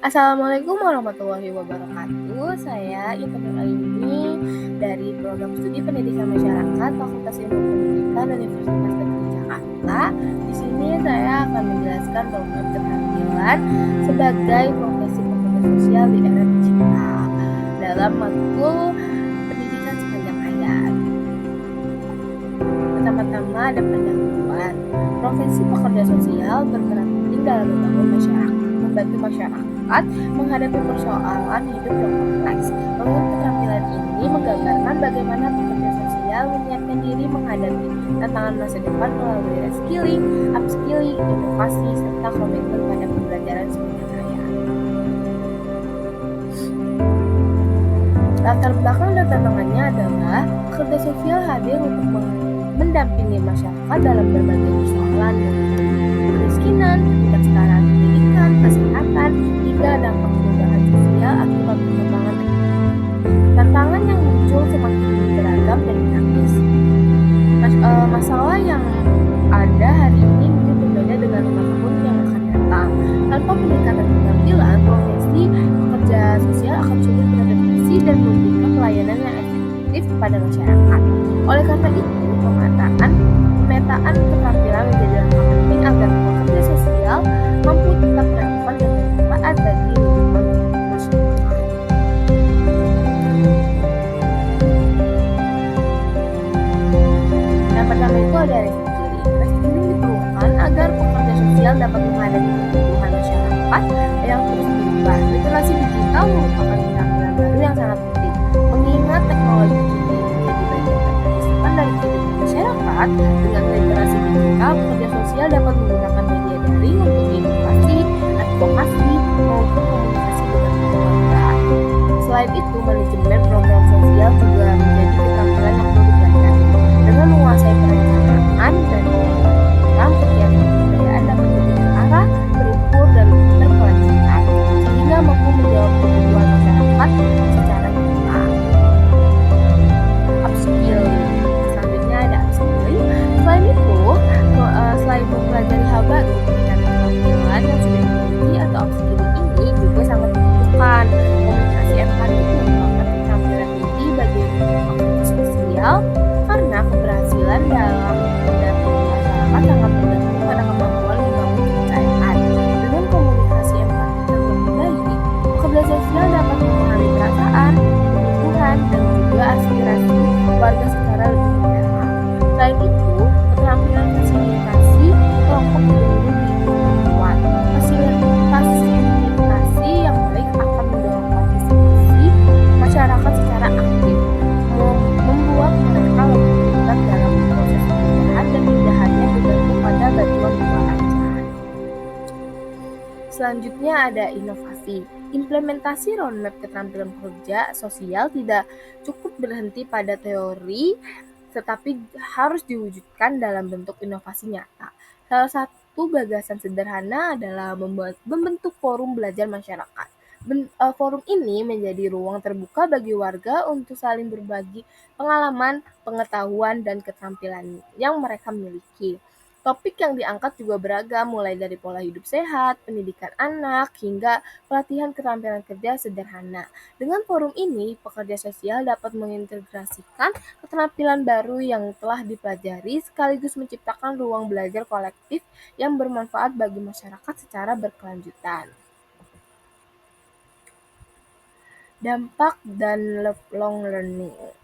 Assalamualaikum warahmatullahi wabarakatuh. Saya Intan kali ini dari program studi Pendidikan Masyarakat Fakultas Ilmu Pendidikan Universitas Negeri Jakarta. Di sini saya akan menjelaskan program keterampilan sebagai profesi pekerja sosial di era digital dalam matkul pendidikan sepanjang hayat. Pertama-tama ada pendahuluan. Profesi pekerja sosial berperan penting dalam membantu masyarakat menghadapi persoalan hidup yang kompleks. Program keterampilan ini menggambarkan bagaimana pekerja sosial menyiapkan diri menghadapi tantangan masa depan melalui reskilling, upskilling, inovasi, serta komitmen pada pembelajaran sepanjang hayat. Latar belakang dan tantangannya adalah pekerja sosial hadir untuk mendampingi masyarakat dalam berbagai persoalan, kemiskinan, ketidaksetaraan pendidikan, kesehatan, hingga dampak perubahan sosial akibat perkembangan teknologi. Tantangan yang muncul semakin beragam dan dinamis. Masalah yang ada hari ini mungkin berbeda dengan 5 tahun yang akan datang. Tanpa peningkatan keterampilan, profesi pekerja sosial akan sulit beradaptasi dan memberikan pelayanan yang efektif kepada masyarakat. Oleh karena itu, pemetaan keterampilan menjadi langkah penting agar pekerja sosial mampu tetap relevan dan bermanfaat bagi lingkungan masyarakat. Yang pertama itu ada reskilling. Reskilling diperlukan agar pekerja sosial dapat menghadapi kebutuhan masyarakat yang terus berubah. Literasi digital merupakan keterampilan baru yang sangat penting, mengingat teknologi kini menjadi bagian terpisahkan dari kehidupan masyarakat. Dengan literasi digital, pekerja sosial dapat menggunakan media daring untuk edukasi, advokasi, maupun komunikasi dengan keluarga. Selain itu, manajemen program sosial juga menjadi keterampilan yang perlu dipelajari. Dengan menguasai perencanaan dan program, kegiatan kebudayaan dapat lebih terarah, terukur, dan terkelanjutan, sehingga mampu menjawab kebutuhan masyarakat secara nyata. Upskilling. Selanjutnya ada upskilling. Selain mempelajari hal baru, peningkatan keterampilan yang sudah dimiliki atau upskilling ini juga sangat dibutuhkan. Komunikasi empati merupakan keterampilan inti bagi pekerja sosial karena keberhasilan dalam mendampingi masyarakat sangat bergantung pada kemampuan membangun kepercayaan. Dengan komunikasi empati yang lebih baik, pekerja sosial dapat memahami perasaan, kebutuhan, dan juga aspirasi warga secara lebih mendalam. Selain itu, keterampilan fasilitasi kelompok guru di kuat. Fasilitasi yang baik akan mendorong partisipasi masyarakat secara aktif, membuat mereka lebih terlibat dalam proses perubahan dan tidak hanya bergantung pada bantuan doa aja. Selanjutnya ada inovasi. Implementasi roadmap keterampilan pekerja sosial tidak cukup berhenti pada teori, tetapi harus diwujudkan dalam bentuk inovasi nyata. Salah satu gagasan sederhana adalah membentuk forum belajar masyarakat. Forum ini menjadi ruang terbuka bagi warga untuk saling berbagi pengalaman, pengetahuan, dan keterampilan yang mereka miliki. Topik yang diangkat juga beragam, mulai dari pola hidup sehat, pendidikan anak, hingga pelatihan keterampilan kerja sederhana. Dengan forum ini, pekerja sosial dapat mengintegrasikan keterampilan baru yang telah dipelajari sekaligus menciptakan ruang belajar kolektif yang bermanfaat bagi masyarakat secara berkelanjutan. Dampak dan lifelong learning.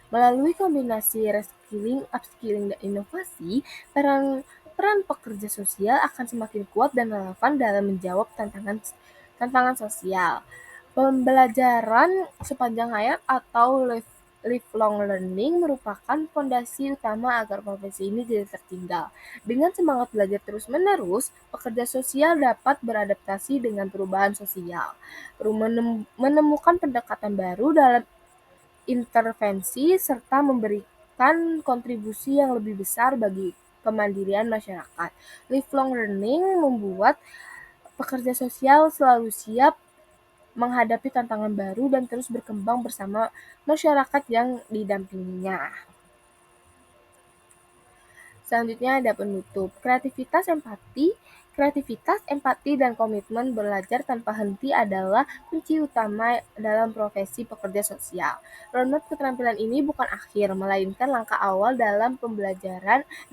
Melalui kombinasi reskilling, upskilling, dan inovasi, peran pekerja sosial akan semakin kuat dan relevan dalam menjawab tantangan sosial. Pembelajaran sepanjang hayat atau lifelong learning merupakan fondasi utama agar profesi ini tidak tertinggal. Dengan semangat belajar terus-menerus, pekerja sosial dapat beradaptasi dengan perubahan sosial, menemukan pendekatan baru dalam intervensi, serta memberikan kontribusi yang lebih besar bagi kemandirian masyarakat. Lifelong learning membuat pekerja sosial selalu siap menghadapi tantangan baru dan terus berkembang bersama masyarakat yang didampinginya. Selanjutnya ada penutup. Kreativitas empati. Kreativitas, empati, dan komitmen belajar tanpa henti adalah kunci utama dalam profesi pekerja sosial. Roadmap keterampilan ini bukan akhir, melainkan langkah awal dalam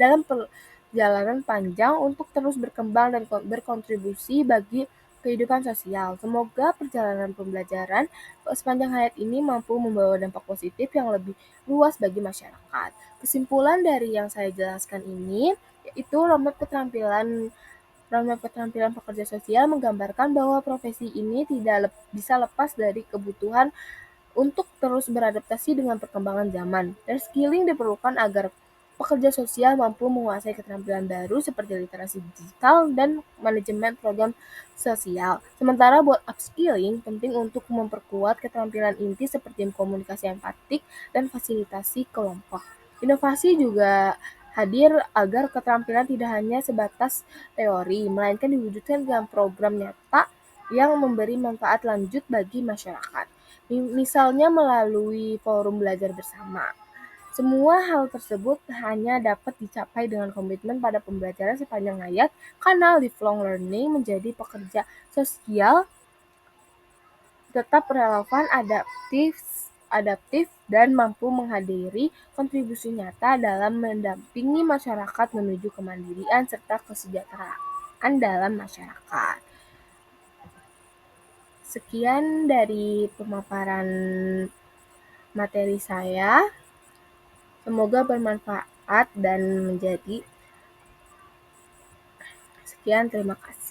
dalam perjalanan panjang untuk terus berkembang dan berkontribusi bagi kehidupan sosial. Semoga perjalanan pembelajaran sepanjang hayat ini mampu membawa dampak positif yang lebih luas bagi masyarakat. Kesimpulan dari yang saya jelaskan ini, yaitu roadmap keterampilan pekerja sosial menggambarkan bahwa profesi ini tidak bisa lepas dari kebutuhan untuk terus beradaptasi dengan perkembangan zaman. Reskilling diperlukan agar pekerja sosial mampu menguasai keterampilan baru seperti literasi digital dan manajemen program sosial. Sementara buat upskilling penting untuk memperkuat keterampilan inti seperti komunikasi empatik dan fasilitasi kelompok. Inovasi juga hadir agar keterampilan tidak hanya sebatas teori, melainkan diwujudkan dengan program nyata yang memberi manfaat lanjut bagi masyarakat. Misalnya melalui forum belajar bersama. Semua hal tersebut hanya dapat dicapai dengan komitmen pada pembelajaran sepanjang hayat, karena lifelong learning menjadi pekerja sosial tetap relevan, adaptif dan mampu menghadiri kontribusi nyata dalam mendampingi masyarakat menuju kemandirian serta kesejahteraan dalam masyarakat. Sekian dari pemaparan materi saya. Semoga bermanfaat dan menjadi sekian, terima kasih.